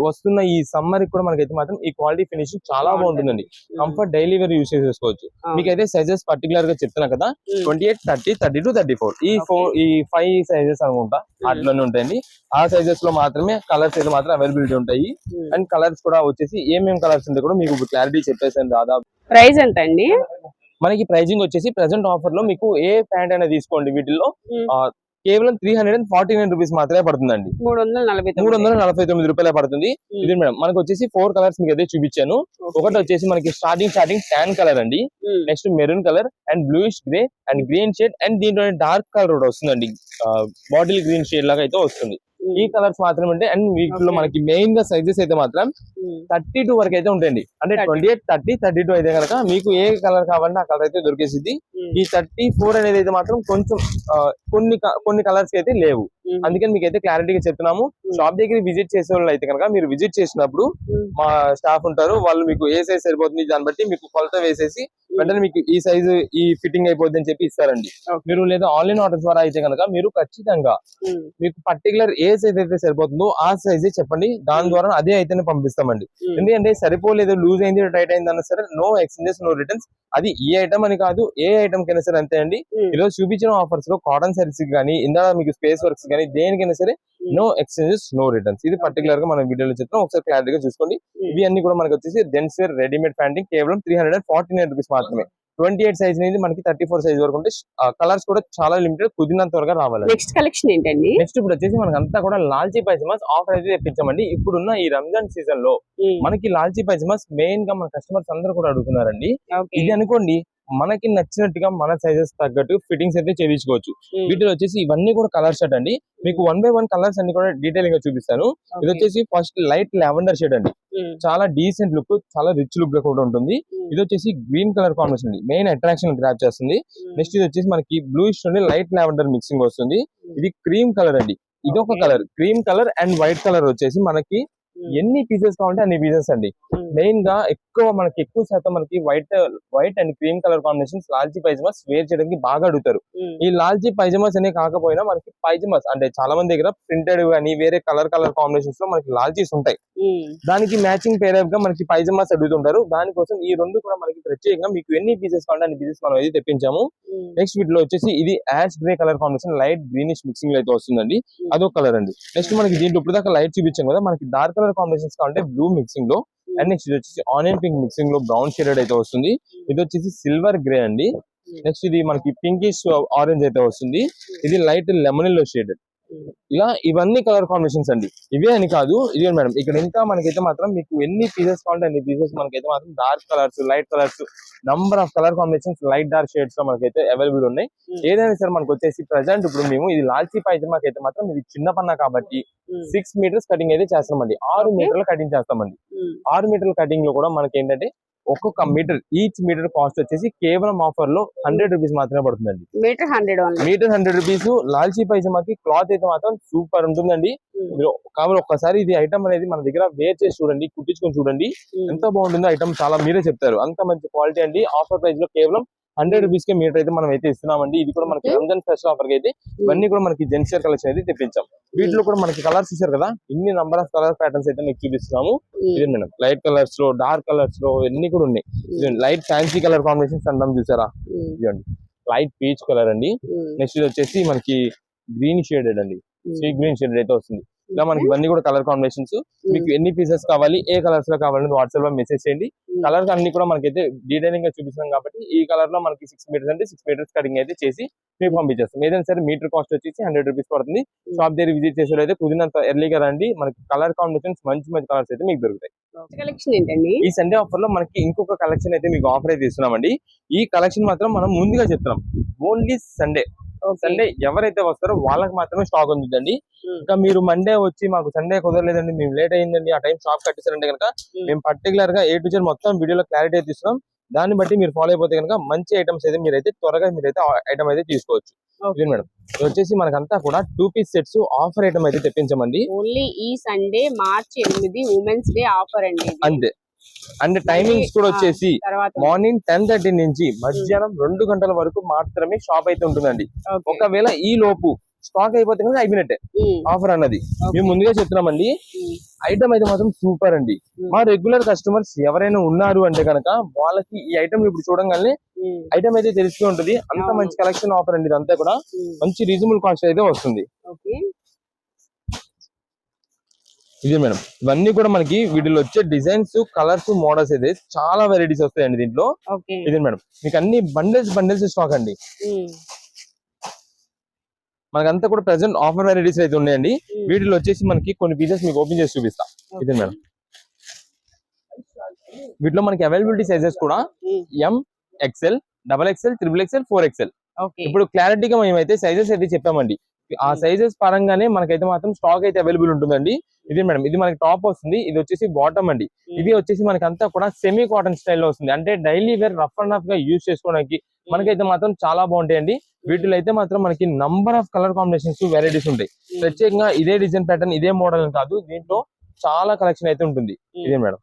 వస్తున్న ఈ సమ్మర్ కూడా మనకైతే మాత్రం ఈ క్వాలిటీ ఫినిషింగ్ చాలా బాగుంటుందండి. కంఫర్ట్ డైలీ వేర్ యూజ్ చేసుకోవచ్చు. మీకైతే సైజెస్ పర్టికులర్ గా చెప్తున్నా కదా, 28, 30, 32, 34 ఈ 5 సైజెస్ అనుకుంటా అట్లనే ఉంటాయండి. ఆ సైజెస్ లో మాత్రమే కలర్స్ అయితే మాత్రం అవైలబిలిటీ ఉంటాయి. అండ్ కలర్స్ కూడా వచ్చేసి ఏమేమి కలర్స్ ఉంటాయి కూడా మీకు క్లారిటీ చెప్పేసాను. దాదాపు ప్రైస్ ఎంత అండి? మనకి ప్రైజింగ్ వచ్చేసి ప్రెసెంట్ ఆఫర్ లో మీకు ఏ ప్యాంట్ అయినా తీసుకోండి వీటిల్లో కేవలం 349 రూపీస్ మాత్రమే పడుతుందండి. 349 రూపాయలే పడుతుంది. ఇది మేడం మనకు వచ్చేసి 4 కలర్స్ మీకు అయితే చూపించాను. ఒకటి వచ్చేసి మనకి స్టార్టింగ్ ట్యాన్ కలర్ అండి, next maroon colour and bluish grey and green shade and దీంట్లో డార్క్ కలర్ కూడా వస్తుందండి, బాటిల్ గ్రీన్ షేడ్ లాగా అయితే వస్తుంది. ఈ కలర్స్ మాత్రం అంటే అండ్ వీటిలో మనకి మెయిన్ గా సైజెస్ అయితే మాత్రం 32 వరకు అయితే ఉంటాయండి. అంటే 28, 30, 32 అయితే కనుక మీకు ఏ కలర్ కావాలంటే ఆ కలర్ అయితే దొరికేసింది. ఈ 34 అనేది అయితే మాత్రం కొంచెం కొన్ని కలర్స్ అయితే లేవు. అందుకని మీకు అయితే క్లారిటీగా చెప్తున్నాము. షాప్ దగ్గర విజిట్ చేసే వాళ్ళు అయితే కనుక మీరు విజిట్ చేసినప్పుడు మా స్టాఫ్ ఉంటారు, వాళ్ళు మీకు ఏ సైజ్ సరిపోతుంది దాన్ని బట్టి మీకు కొలత వేసేసి వెంటనే మీకు ఈ సైజు ఈ ఫిట్టింగ్ అయిపోద్ది అని చెప్పి ఇస్తారండి. మీరు లేదా ఆన్లైన్ ఆర్డర్ ద్వారా అయితే కనుక మీరు ఖచ్చితంగా మీకు పర్టికులర్ ఏ సైజ్ అయితే సరిపోతుందో ఆ సైజే చెప్పండి, దాని ద్వారా అదే అయితేనే పంపిస్తామండి. ఎందుకంటే సరిపోలేదు, లూజ్ అయింది, టైట్ అయింది అన్న సరే నో ఎక్స్చేంజెస్ నో రిటర్న్స్. అది ఈ ఐటమ్ అని కాదు, ఏ ఐటమ్ కైనా సరే అంతే అండి. ఈరోజు చూపించిన ఆఫర్స్ లో కాటన్ సారీస్ కానీ ఇందా మీకు స్పేస్ వర్క్స్ కానీ దేనికైనా సరే నో ఎక్స్చేంజెస్ నో రిటర్న్స్. ఇది పర్టికులర్ గా మనం వీడియోలో చెప్తాం, ఒకసారి క్లారిటీగా చూసుకోండి. ఇవి అన్ని కూడా మనకి వచ్చేసి జెంట్స్ వేర్ రెడీమేడ్ ప్యాంటింగ్ కేవలం 349 రూపీస్ మాత్రమే. 28 సైజ్ నుంచి మనకి 34 సైజ్ వరకు ఉంటే కలర్స్ కూడా చాలా లిమిటెడ్, కుదిరినంత వరకు రావాలి. నెక్స్ట్ కలెక్షన్ ఏంటండి? నెక్స్ట్ ఇప్పుడు వచ్చేసి మనకి అంతా కూడా లాల్చీ పైజమాస్ ఆఫర్ అయితే తెప్పించామండి. ఇప్పుడున్న ఈ రంజాన్ సీజన్ లో మనకి లాల్చీ పైజమాస్ మెయిన్ గా మన కస్టమర్స్ అందరూ కూడా అడుగుతున్నారండి. ఇది అనుకోండి మనకి నచ్చినట్టుగా మన సైజెస్ తగ్గట్టు ఫిట్టింగ్స్ అయితే చేయించుకోవచ్చు. వీటిలో వచ్చేసి ఇవన్నీ కూడా కలర్ షర్ట్ అండి. మీకు 1 by 1 కలర్స్ అన్ని కూడా డీటెయిల్ గా చూపిస్తాను. ఇది వచ్చేసి ఫస్ట్ లైట్ లావెండర్ షేడ్ అండి, చాలా డీసెంట్ లుక్, చాలా రిచ్ లుక్ గా కూడా ఉంటుంది. ఇది వచ్చేసి గ్రీన్ కలర్ కాంబినేషన్ అండి, మెయిన్ అట్రాక్షన్ గ్రాప్ చేస్తుంది. నెక్స్ట్ ఇది వచ్చేసి మనకి బ్లూయిష్ నుండి లైట్ లావెండర్ మిక్సింగ్ వస్తుంది. ఇది క్రీమ్ కలర్ అండి, ఇది ఒక colour cream colour and white colour వచ్చేసి మనకి ఎన్ని పీసెస్ కావాలంటే అన్ని పీసెస్ అండి. మెయిన్ గా ఎక్కువ శాతం మనకి white and cream colour combinations లాల్చీ పైజమాస్ వేర్ చేయడానికి బాగా అడుగుతారు. ఈ లాల్చీ పైజమాస్ అనే కాకపోయినా మనకి పైజమాస్ అంటే చాలా మంది దగ్గర ప్రింటెడ్ కానీ వేరే కలర్ కాంబినేషన్స్ లో మనకి లాల్చీస్ ఉంటాయి. దానికి మ్యాచింగ్ పేరప్ గా మనకి పైజమాస్ అడుగుతుంటారు. దానికోసం ఈ రెండు కూడా మనకి ప్రత్యేకంగా మీకు ఎన్ని పీసెస్ కావాలంటే అన్ని పీసెస్ మనం అయితే తెప్పించాము. నెక్స్ట్ వీటిలో వచ్చేసి ఇది ash grey colour combination light greenish mixing లో అయితే వస్తుందండి, అదొక కలర్ అండి. నెక్స్ట్ మనకి దీంట్లో ఇప్పుడు దాకా లైట్ చూపించాం కదా, మనకి డార్క్ కలర్ కాంబినేషన్స్ కావాలంటే బ్లూ మిక్సింగ్ లో అండ్ నెక్స్ట్ ఇది వచ్చేసి ఆనియన్ పింక్ మిక్సింగ్ లో బ్రౌన్ షేడెడ్ అయితే వస్తుంది. ఇది వచ్చేసి సిల్వర్ గ్రే అండి. నెక్స్ట్ ఇది మనకి పింకిష్ ఆరెంజ్ అయితే వస్తుంది. ఇది లైట్ లెమన్ ఎల్లో షేడెడ్. ఇలా ఇవన్నీ కలర్ కాంబినేషన్స్ అండి. ఇవే అని కాదు, ఇదే మేడం ఇక్కడ ఇంకా మనకైతే మాత్రం మీకు ఎన్ని పీసెస్ కావాలంటే అన్ని పీసెస్ మనకైతే మాత్రం dark colours light colours number of colour combinations light dark shades లో మనకైతే అవైలబుల్ ఉన్నాయి. ఏదైనా సరే మనకు వచ్చేసి ప్రెసెంట్ ఇప్పుడు మేము ఇది లాల్చీ పైజమాకి అయితే మాత్రం ఇది చిన్న పన్నా కాబట్టి 6 మీటర్స్ కటింగ్ అయితే చేస్తామండి. 6 మీటర్ల కటింగ్ చేస్తామండి. 6 మీటర్ల కటింగ్ లో కూడా మనకి ఏంటంటే ఒక్కొక్క మీటర్ ఈచ్ మీటర్ కాస్ట్ వచ్చేసి కేవలం ఆఫర్ లో 100 రూపీస్ మాత్రమే పడుతుందండి. Metre 100 rupees. లాల్చీ పైజమాకి క్లాత్ అయితే మాత్రం సూపర్ ఉంటుందండి. కాబట్టి ఒక్కసారి ఇది ఐటమ్ అనేది మన దగ్గర వేర్ చేసి చూడండి, కుట్టించుకొని చూడండి ఎంత బాగుంటుందో ఐటమ్, చాలా మీరే చెప్తారు అంత మంచి క్వాలిటీ అండి. ఆఫర్ ప్రైస్ లో కేవలం 100 రూపీస్ కే మీటర్ అయితే మనం అయితే ఇస్తున్నామండి. ఇది కూడా మనకి రంజాన్ స్పెషల్ ఆఫర్ అయితే ఇవన్నీ కూడా మనకి జెంట్స్ వేర్ కలెక్షన్ అయితే తెప్పించాం. వీటిలో కూడా మనకి కలర్స్ ఇచ్చారు కదా, ఇన్ని నంబర్ ఆఫ్ కలర్ ప్యాటర్న్స్ అయితే మీకు చూపిస్తున్నాము. ఇది మేడం లైట్ కలర్స్ లో డార్క్ కలర్స్ లో ఎన్ని కూడా ఉన్నాయి. లైట్ ఫ్యాన్సీ కలర్ కాంబినేషన్స్ అంటాం చూసారా, ఇదండి లైట్ పీచ్ కలర్ అండి. నెక్స్ట్ ఇది వచ్చేసి మనకి గ్రీన్ షేడెడ్ అండి, సీ గ్రీన్ షేడెడ్ అయితే వస్తుంది. ఇలా మనకి ఇవన్నీ కూడా కలర్ కాంబినేషన్స్. మీకు ఎన్ని పీసెస్ కావాలి, ఏ కలర్స్ లో కావాలని వాట్సాప్ లో మెసేజ్ చేయండి. కలర్స్ అన్ని కూడా మనకైతే డీటెయిలింగ్ గా చూపిస్తున్నాం కాబట్టి ఈ కలర్ లో మనకి 6 మీటర్స్ అంటే 6 మీటర్స్ కటింగ్ అయితే చేసి మీకు పంపించేస్తాం. ఏదైనా సరే మీటర్ కాస్ట్ వచ్చేసి 100 రూపీస్ పడుతుంది. షాప్ దగ్గర విజిట్ చేసే అయితే కుదిరినంత ఎర్లీగా రండి. మనకి కలర్ కాంబినేషన్స్ మంచి మంచి కలర్స్ అయితే మీకు దొరుకుతాయి. కలెక్షన్ ఏంటండి? ఈ సండే ఆఫర్ లో మనకి ఇంకొక కలెక్షన్ అయితే మీకు ఆఫర్ అయితే ఇస్తున్నామండి. ఈ కలెక్షన్ మాత్రం మనం ముందుగా చెప్తున్నాం. ఓన్లీ సండే ఎవరైతే వస్తారో వాళ్ళకి మాత్రమే స్టాక్ ఉంటుందండి. ఇంకా మీరు మండే వచ్చి మాకు సండే కుదరలేదండి, మేము లేట్ అయిందండి, ఆ టైం షాప్ కట్టేసారంటే కనుక మేము పర్టికులర్ గా A to Z మొత్తం వీడియోలో క్లారిటీ అయితే ఇస్తున్నాం. దాన్ని బట్టి మీరు ఫాలో అయిపోతే కనుక మంచి ఐటమ్స్ అయితే మీరైతే త్వరగా ఐటమ్ అయితే తీసుకోవచ్చు. ఇది మేడం, ఇది వచ్చేసి మనకంతా కూడా 2 పీస్ సెట్స్ ఆఫర్ ఐటమ్ అయితే తెప్పించమండి. ఓన్లీ ఈ సండే మార్చి 8 ఉమెన్స్ డే ఆఫర్ అండి. అంతే. అండ్ టైమింగ్స్ కూడా వచ్చేసి మార్నింగ్ 10:30 నుంచి మధ్యాహ్నం 2 గంటల వరకు మాత్రమే షాప్ అయితే ఉంటుందండి. ఒకవేళ ఈ లోపు స్టాక్ అయిపోతే కనుక అయిపోయినట్టే ఆఫర్ అన్నది. మేము ముందుగా చెప్తున్నామండి. ఐటమ్ అయితే మాత్రం సూపర్ అండి. మా రెగ్యులర్ కస్టమర్స్ ఎవరైనా ఉన్నారు అంటే కనుక వాళ్ళకి ఈ ఐటమ్ ఇప్పుడు చూడంగానే ఐటమ్ అయితే తెలిసి ఉంటుంది. అంత మంచి కలెక్షన్ ఆఫర్ అండి. ఇదంతా కూడా మంచి రీజనబుల్ కాస్ట్ అయితే వస్తుంది. ఇది మేడం, ఇవన్నీ కూడా మనకి వీటిలో వచ్చే డిజైన్స్, కలర్స్, మోడల్స్ అయితే చాలా వెరైటీస్ వస్తాయండి దీంట్లో. ఇది మేడం, మీకు అన్ని బండిల్స్ స్టాక్ అండి. మనకంతా కూడా ప్రెసెంట్ ఆఫర్ వెరైటీస్ అయితే ఉన్నాయండి. వీటిలో వచ్చేసి మనకి కొన్ని పీసెస్ మీకు ఓపెన్ చేసి చూపిస్తా. ఇది మేడం, వీటిలో మనకి అవైలబిలిటీ సైజెస్ కూడా M, XL, XXL, XXL, 4XL. ఇప్పుడు క్లారిటీగా మేమైతే సైజెస్ అయితే చెప్పామండి. ఆ సైజెస్ పరంగానే మనకైతే మాత్రం స్టాక్ అయితే అవైలబుల్ ఉంటుందండి. ఇది మేడం, ఇది మనకి టాప్ వస్తుంది. ఇది వచ్చేసి బాటమ్ అండి. ఇది వచ్చేసి మనకంతా కూడా సెమీ కాటన్ స్టైల్లో వస్తుంది. అంటే daily wear rough and rough గా యూజ్ చేసుకోవడానికి మనకైతే మాత్రం చాలా బాగుంటాయండి. వీటిలో అయితే మాత్రం మనకి number of colour combinations, varieties ఉంటాయి. ప్రత్యేకంగా ఇదే డిజైన్ ప్యాటర్న్, ఇదే మోడల్ కాదు, దీంట్లో చాలా కలెక్షన్ అయితే ఉంటుంది. ఇదే మేడం,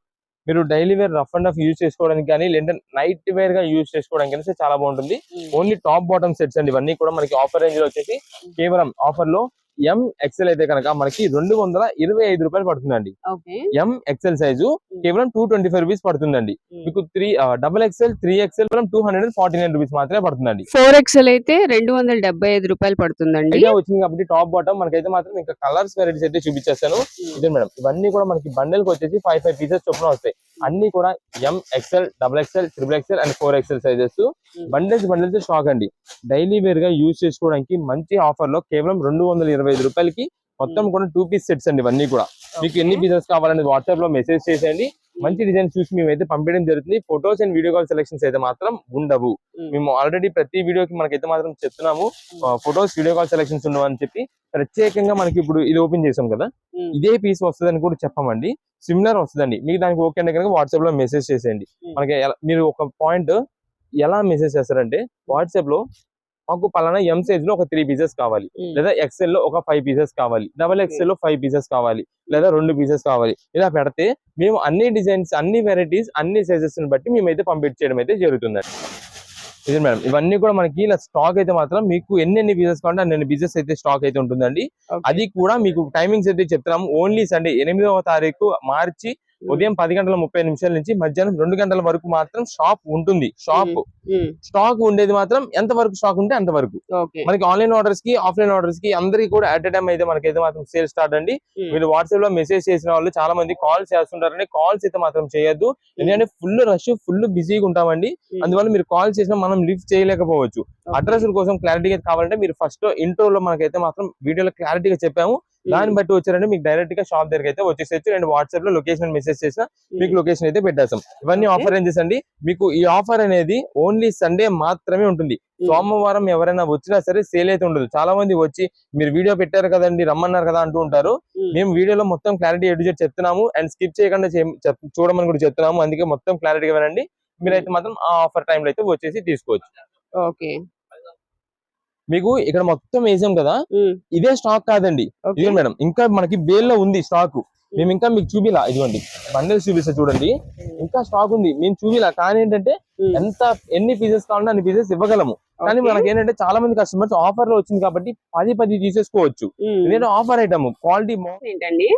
మీరు daily wear rough and rough use చేసుకోవడానికి కానీ లేదంటే నైట్ వేర్ గా యూజ్ చేసుకోవడానికి కానీ చాలా బాగుంటుంది. ఓన్లీ టాప్ బాటమ్ సెట్స్ అండి. ఇవన్నీ కూడా మనకి ఆఫర్ రేంజ్ లో వచ్చేసి కేవలం ఆఫర్ లో M, XL అయితే కనుక మనకి 225 రూపాయలు పడుతుందండి. M, XL సైజు కేవలం 225 రూపీస్ పడుతుందండి. మీకు XXL, 3XL 249 రూపీస్ మాత్రమే పడుతుందండి. 4XL అయితే 275 రూపాయలు పడుతుందండి. ఐడియా వచ్చింది కాబట్టి టాప్ బాటమ్ మనకైతే మాత్రం ఇంకా కలర్స్ వెరైటీస్ అయితే చూపించేస్తాను. ఇదే మేడం, ఇవన్నీ కూడా మనకి బండల్ కి వచ్చేసి 5 పీసెస్ చొప్పున వస్తాయి. అన్ని కూడా M, XL, XXL, XXL and 4XL sizes bundles stock అండి. డైలీ వేర్ గా యూజ్ చేసుకోవడానికి మంచి ఆఫర్ లో కేవలం 225 రూపాయలకి మొత్తం కూడా 2 పీస్ సెట్స్ అండి. ఇవన్నీ కూడా మీకు ఎన్ని పీసెస్ కావాలని వాట్సాప్ లో మెసేజ్ చేసేయండి. మంచి డిజైన్స్ చూసి మేమైతే పంపించడం జరుగుతుంది. Photos and video call selections అయితే మాత్రం ఉండవు. మేము ఆల్రెడీ ప్రతి వీడియోకి మనకైతే మాత్రం చెప్తున్నాము ఫొటోస్, వీడియో కాల్ సెలెక్షన్స్ ఉండవు అని చెప్పి. ప్రత్యేకంగా మనకి ఇప్పుడు ఇది ఓపెన్ చేసాం కదా, ఇదే పీస్ వస్తుందని కూడా చెప్పమండి. సిమిలర్ వస్తుందండి. మీకు దానికి ఓకే అంటే కనుక వాట్సాప్ లో మెసేజ్ చేసేయండి. మనకి మీరు ఒక పాయింట్ ఎలా మెసేజ్ చేస్తారంటే, వాట్సాప్ లో మాకు పలానా M సైజ్ లో ఒక 3 పీసెస్ కావాలి, లేదా XL లో ఒక 5 పీసెస్ కావాలి, XXL లో 5 పీసెస్ కావాలి, లేదా 2 పీసెస్ కావాలి, ఇలా పెడితే మేము అన్ని డిజైన్స్, అన్ని వెరైటీస్, అన్ని సైజెస్ బట్టి మేమైతే పంపించడం అయితే జరుగుతుందండి. ఇది మేడం, ఇవన్నీ కూడా మనకి ఇలా స్టాక్ అయితే మాత్రం మీకు ఎన్ని పీసెస్ కావాలంటే అన్ని పీసెస్ అయితే స్టాక్ అయితే ఉంటుందండి. అది కూడా మీకు టైమింగ్స్ అయితే చెప్తున్నాము. ఓన్లీ సండే 8వ తారీఖు మార్చి ఉదయం 10:30 నుంచి మధ్యాహ్నం 2 గంటల వరకు మాత్రం షాప్ ఉంటుంది. స్టాక్ ఉండేది మాత్రం ఎంత వరకు స్టాక్ ఉంటే అంత వరకు. మనకి ఆన్లైన్ ఆర్డర్స్ కి, ఆఫ్లైన్ ఆర్డర్స్ కి అందరికి కూడా అట్ ఎ టైం అయితే మనకైతే మాత్రం సేల్ స్టార్ట్ అండి. మీరు వాట్సాప్ లో మెసేజ్ చేసిన వాళ్ళు చాలా మంది కాల్ చేస్తుంటారండి. కాల్స్ అయితే మాత్రం చేయొద్దు, ఎందుకంటే ఫుల్ రష్, ఫుల్ బిజీగా ఉంటామండి. అందువల్ల మీరు కాల్ చేసినా మనం లిఫ్ట్ చేయలేకపోవచ్చు. అడ్రస్ కోసం క్లారిటీగా కావాలంటే మీరు ఫస్ట్ ఇంట్రోలో మనకైతే మాత్రం వీడియోలో క్లారిటీగా చెప్పాము. దాన్ని బట్టి వచ్చారంటే మీకు డైరెక్ట్ గా షాప్ దగ్గర అయితే వచ్చేసేచ్చు. అండ్ వాట్సాప్ లో లొకేషన్ మెసేజ్ చేసినా మీకు లొకేషన్ అయితే పెట్టేస్తాం. ఇవన్నీ ఆఫర్ రేంజెస్ అండి. మీకు ఈ ఆఫర్ అనేది ఓన్లీ సండే మాత్రమే ఉంటుంది. సోమవారం ఎవరైనా వచ్చినా సరే సేల్ అయితే ఉండదు. చాలా మంది వచ్చి మీరు వీడియో పెట్టారు కదండి, రమ్మన్నారు కదా అంటూ ఉంటారు. మేము వీడియోలో మొత్తం క్లారిటీ ఎడ్యుకేట్ చెప్తున్నాము అండ్ స్కిప్ చేయకుండా చూడమని కూడా చెప్తున్నాము. అందుకే మొత్తం క్లారిటీగా వినండి. మీరైతే మాత్రం ఆ ఆఫర్ టైంలో అయితే వచ్చేసి తీసుకోవచ్చు. మీకు ఇక్కడ మొత్తం వేసాం కదా, ఇదే స్టాక్ కాదండి. ఇదే మేడం, ఇంకా మనకి బేల్లో ఉంది స్టాక్. మేము ఇంకా మీకు చూపిలా, ఇదిగోండి బండిల్స్ చూపిస్తా చూడండి. ఇంకా స్టాక్ ఉంది, మేము చూపిలా. కానీ ఏంటంటే ఎన్ని పీసెస్ కావాలంటే అన్ని పీసెస్ ఇవ్వగలము. కానీ మనకి ఏంటంటే చాలా మంది కస్టమర్స్ ఆఫర్ లో వచ్చింది కాబట్టి 10 తీసేసుకోవచ్చు. ఇదేంటే ఆఫర్ ఐటమ్, క్వాలిటీ.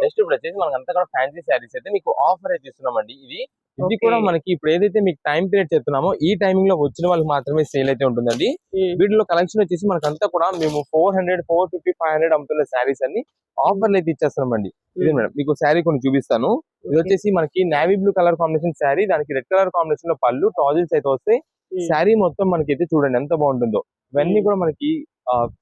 నెక్స్ట్ ఇప్పుడు వచ్చేసి మనకి అంతా కూడా ఫ్యాన్సీ శారీస్ అయితే మీకు ఆఫర్ అయితే ఇస్తున్నామండి. ఇది ఇది కూడా మనకి ఇప్పుడు ఏదైతే మీకు టైం పీరియడ్ చెప్తున్నామో ఈ టైమింగ్ లో వచ్చిన వాళ్ళకి మాత్రమే సేల్ అయితే ఉంటుందండి. వీటిలో కలెక్షన్ వచ్చేసి మనకంతా కూడా మేము 400, 450, 500 అమ్ముతున్న శారీస్ అన్ని ఆఫర్లు అయితే ఇచ్చేస్తున్నామండి. ఇది మేడం మీకు శారీ కొన్ని చూపిస్తాను. ఇది వచ్చేసి మనకి navy blue colour combination sari, దానికి రెడ్ కలర్ కాంబినేషన్ లో పళ్ళు టాజిల్స్ అయితే వస్తాయి. శారీ మొత్తం మనకైతే చూడండి ఎంత బాగుంటుందో. ఇవన్నీ కూడా మనకి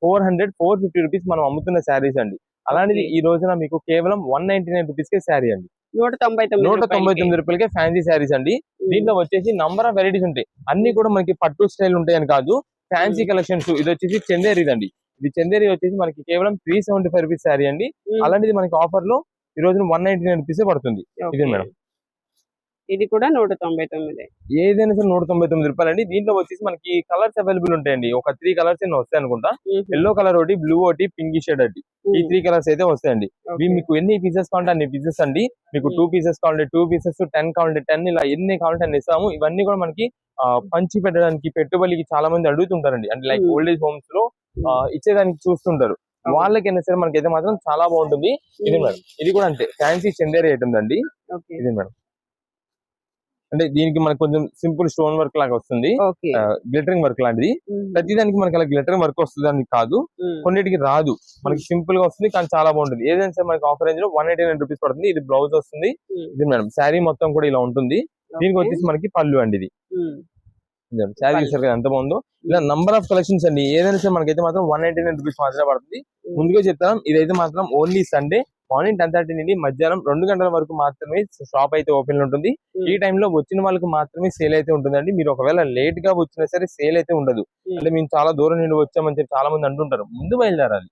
400, 450 రూపీస్ మనం అమ్ముతున్న శారీస్ అండి. అలాంటిది ఈ రోజున మీకు కేవలం 199 రూపీస్ కే శారీ అండి. 199 రూపాయలకే ఫ్యాన్సీ శారీస్ అండి. దీంట్లో వచ్చేసి నంబర్ ఆఫ్ వెరైటీస్ ఉంటాయి. అన్ని కూడా మనకి పట్టు స్టైల్ ఉంటాయని కాదు, ఫ్యాన్సీ కలెక్షన్స్. ఇది వచ్చేసి చందేరి అండి. ఇది చందేరి వచ్చేసి మనకి కేవలం 375 రూపీస్ శారీ అండి. అలాంటిది మనకి ఆఫర్ లో ఈ రోజు 199 రూపీస్ పడుతుంది. ఇది మేడం, ఇది కూడా 199. ఏదైనా సరే 199 రూపాయలు అండి. దీంట్లో వచ్చేసి మనకి కలర్స్ అవైలబుల్ ఉంటాయండి. ఒక 3 కలర్స్ వస్తాయి అనుకుంటా. ఎల్లో కలర్ ఒకటి, బ్లూ ఒకటి, పింక్ షేడ్ ఒకటి, ఈ 3 కలర్స్ అయితే వస్తాయండి. మీకు ఎన్ని పీసెస్ కావాలంటే అన్ని పీసెస్ అండి. మీకు 2 పీసెస్ కావాలంటే 2 పీసెస్, 10 కావాలంటే 10, ఇలా ఎన్ని కావాలంటే అన్ని ఇస్తాము. ఇవన్నీ కూడా మనకి పంచి పెట్టడానికి, పెట్టుబడికి చాలా మంది అడుగుతుంటారండి. అంటే లైక్ ఓల్డ్ ఏజ్ హోమ్స్ లో ఇచ్చేదానికి చూస్తుంటారు. వాళ్ళకైనా సరే మనకైతే మాత్రం చాలా బాగుంటుంది. ఇది మేడం, ఇది కూడా అంతే ఫ్యాన్సీ చందేరి ఐటమ్ అండి. ఇది మేడం, అంటే దీనికి మనకు కొంచెం సింపుల్ స్టోన్ వర్క్ లాగా వస్తుంది, గ్లిటరింగ్ వర్క్ లాంటిది. ప్రతిదానికి మనకి అలా గ్లిటరింగ్ వర్క్ వస్తుంది అని కాదు, కొన్నిటికి రాదు. మనకి సింపుల్ గా వస్తుంది కానీ చాలా బాగుంటుంది. ఏదైనా సరే మనకి ఆఫర్ రేంజ్ లో 189 రూపీస్ పడుతుంది. ఇది బ్లౌజ్ వస్తుంది. ఇది మేడం శారీ మొత్తం కూడా ఇలా ఉంటుంది. దీనికి వచ్చేసి మనకి పళ్ళు అండి. ఇది శారీ చూసారు కదా ఎంత బాగుందో. ఇలా నంబర్ ఆఫ్ కలెక్షన్స్ అండి. ఏదైనా సరే మనకైతే మాత్రం 189 రూపీస్ మాత్రమే పడుతుంది. ముందుగా చెప్తాం, ఇదైతే మాత్రం ఓన్లీ సండే మార్నింగ్ 10:30 నుండి మధ్యాహ్నం 2 గంటల వరకు మాత్రమే షాప్ అయితే ఓపెన్ ఉంటుంది. ఈ టైంలో వచ్చిన వాళ్ళకి మాత్రమే సేల్ అయితే ఉంటుందండి. మీరు ఒకవేళ లేట్ గా వచ్చినా సరే సేల్ అయితే ఉండదు. అంటే మేము చాలా దూరం నుండి వచ్చామని చెప్పి చాలా మంది అంటుంటారు. ముందు బయలుదేరాలి.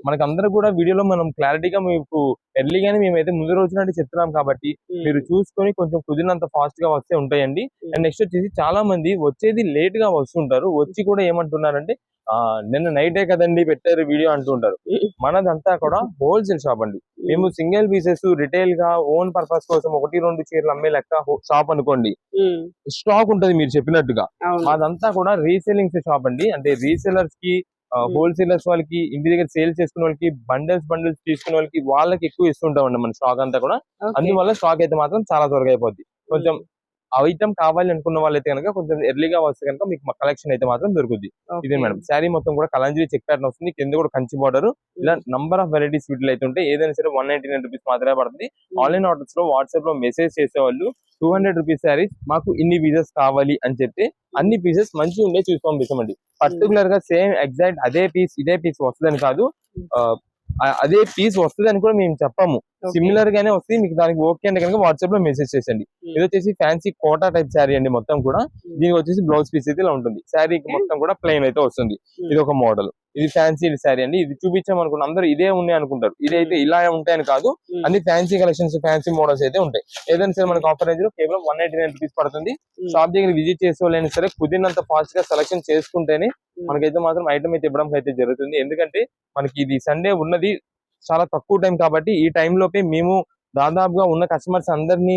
మనకి అందరూ కూడా వీడియోలో మనం క్లారిటీగా మీకు ఎర్లీగానే మేమైతే ముందు రోజు నాటి చెప్తున్నాం కాబట్టి మీరు చూసుకొని కొంచెం కుదిరినంత ఫాస్ట్ గా వస్తే ఉంటాయండి. అండ్ నెక్స్ట్ వచ్చేసి చాలా మంది వచ్చేది లేట్ గా వస్తుంటారు. వచ్చి కూడా ఏమంటున్నారంటే నిన్న నైటే కదండి పెట్టారు వీడియో అంటుంటారు. మనదంతా కూడా హోల్సేల్ షాప్ అండి. మేము సింగిల్ పీసెస్ రిటైల్ గా ఓన్ పర్పస్ కోసం 1-2 చీరలు అమ్మే లెక్క షాప్ అనుకోండి. స్టాక్ ఉంటది మీరు చెప్పినట్టుగా. మాదంతా కూడా రీసేలింగ్ షాప్ అండి. అంటే రీసేలర్స్ కి, హోల్సేలర్స్ వాళ్ళకి, ఇంటి దగ్గర సేల్ చేసుకునే వాళ్ళకి, బండిల్స్ తీసుకునే వాళ్ళకి ఎక్కువ ఇస్తుంటామండి మన స్టాక్ అంతా కూడా. అందువల్ల స్టాక్ అయితే మాత్రం చాలా త్వరగా అయిపోద్ది. కొంచెం ఐటమ్ కావాలి అనుకున్న వాళ్ళైతే కనుక కొంచెం ఎర్లీగా వస్తే కనుక మీకు కలెక్షన్ అయితే మాత్రం దొరుకుద్ది. ఇదే మేడం, శారీ మొత్తం కూడా కలంజీ చెక్ ప్యాటర్న్ వస్తుంది. కింద కూడా కంచి బార్డర్. ఇలా నంబర్ ఆఫ్ వెరైటీస్ వీటిలో అయితే ఉంటాయి. ఏదైనా సరే 199 రూపీస్ మాత్రమే పడుతుంది. ఆన్లైన్ ఆర్డర్స్ లో వాట్సాప్ లో మెసేజ్ చేసేవాళ్ళు 200 రూపీస్ శారీస్ మాకు ఇన్ని పీసెస్ కావాలి అని చెప్తే అన్ని పీసెస్ మంచి ఉండే చూసి పంపిస్తామండి. పర్టికులర్ గా సేమ్ ఎగ్జాక్ట్ అదే పీస్ ఇదే పీస్ వస్తుందని కాదు, అదే పీస్ వస్తుందని కూడా మేము చెప్పాము. సిమిలర్ గానే వస్తుంది. మీకు దానికి ఓకే అంటే కనుక వాట్సాప్ లో మెసేజ్ చేసండి. ఇది వచ్చేసి ఫ్యాన్సీ కోటా టైప్ శారీ అండి మొత్తం కూడా. దీనికి వచ్చేసి బ్లౌజ్ పీస్ అయితే ఇలా ఉంటుంది. శారీ మొత్తం కూడా ప్లెయిన్ అయితే వస్తుంది. ఇది ఒక మోడల్. ఇది ఫ్యాన్సీ శారీ అండి. ఇది చూపించామనుకున్న అందరూ ఇదే ఉన్నాయి అనుకుంటారు. ఇదైతే ఇలా ఉంటాయని కాదు, అన్ని ఫ్యాన్సీ కలెక్షన్స్, ఫ్యాన్సీ మోడల్స్ అయితే ఉంటాయి. ఏదైనా సరే మనకి ఆఫర్ రేంజ్ లో కేవలం 189 రూపీస్ పడుతుంది. షాప్ దగ్గర విజిట్ చేసే వాళ్ళైనా సరే కుదిరినంత ఫాస్ట్ గా సెలెక్షన్ చేసుకుంటేనే మనకైతే మాత్రం ఐటమ్ అయితే ఇవ్వడం అయితే జరుగుతుంది. ఎందుకంటే మనకి ఇది సండే ఉన్నది చాలా తక్కువ టైం కాబట్టి ఈ టైం లోపే మేము దాదాపుగా ఉన్న కస్టమర్స్ అందరినీ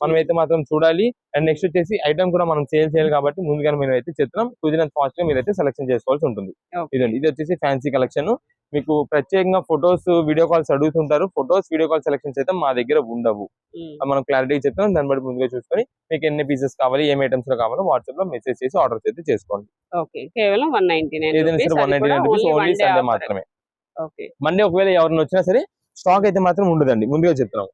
మనమైతే మాత్రం చూడాలి. అండ్ నెక్స్ట్ వచ్చేసి ఐటమ్ కూడా మనం సేల్ చేయాలి కాబట్టి ముందుగానే మేము అయితే చెప్తున్నాం. కుదిరినంత ఫాస్ట్ గా మీరైతే సెలెక్షన్ చేసుకోవాల్సి ఉంటుంది. ఇదండి, ఇది వచ్చేసి ఫ్యాన్సీ కలెక్షన్. మీకు ప్రత్యేకంగా ఫొటోస్, వీడియో కాల్స్ అడుగుతుంటారు. ఫొటోస్, వీడియో కాల్ సెలెక్షన్స్ అయితే మా దగ్గర ఉండవు. మనం క్లారిటీ చెప్తాం. దాన్ని బట్టి ముందుగా చూసుకొని మీకు ఎన్ని పీసెస్ కావాలి, ఏం ఐటమ్స్ లో కావాలో వాట్సాప్ లో మెసేజ్ చేసి ఆర్డర్స్ అయితే చేసుకోండి. కేవలం 199 ఏదైనా సరే 199 రూపీస్ ఓన్లీ సండే మాత్రమే. మండే ఒకవేళ ఎవరైనా వచ్చినా సరే స్టాక్ అయితే మాత్రం ఉండదండి, ముందుగా చెప్తున్నాం.